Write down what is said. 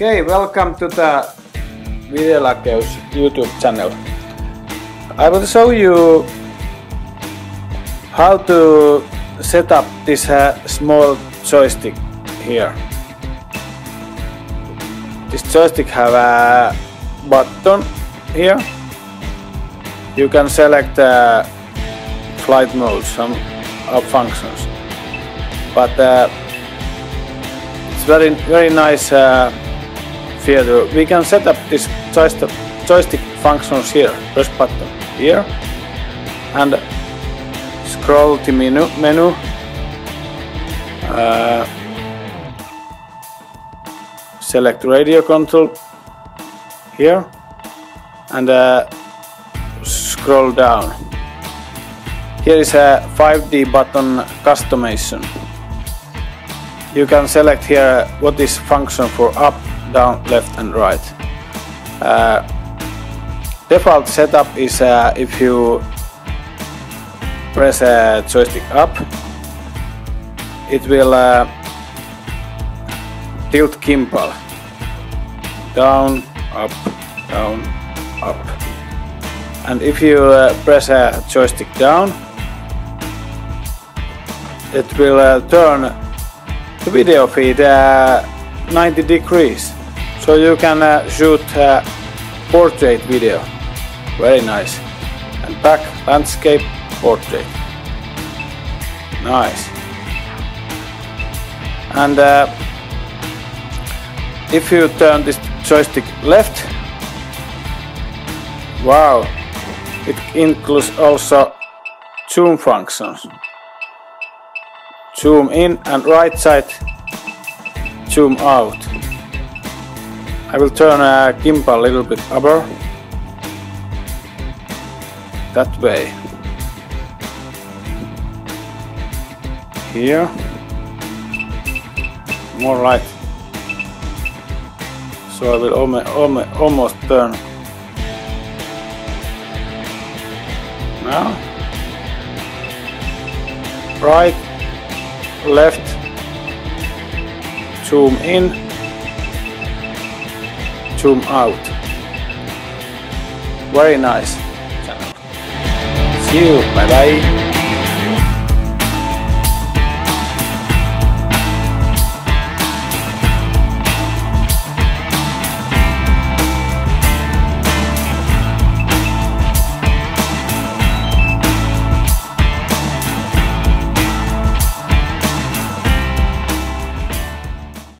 Okay, welcome to the Videolakeus YouTube channel. I will show you how to set up this small joystick here. This joystick have a button here. You can select flight mode, some functions, but it's very nice feature. We can set up this joystick functions here. Press button here and scroll to menu. Select radio control here and scroll down. Here is a 5D button customization. You can select here what is function for up, down, left and right. Default setup is if you press a joystick up, it will tilt gimbal down, up, and if you press a joystick down, it will turn the video feed 90 degrees, so you can shoot portrait video. Very nice. And back, landscape, portrait. Nice. And if you turn this joystick left, wow, it includes also zoom functions. Zoom in and right side zoom out. I will turn a gimbal a little bit upper, that way. Here, more light. So I will almost turn. Now, right, left, zoom in, zoom out. Very nice channel. See you, bye bye.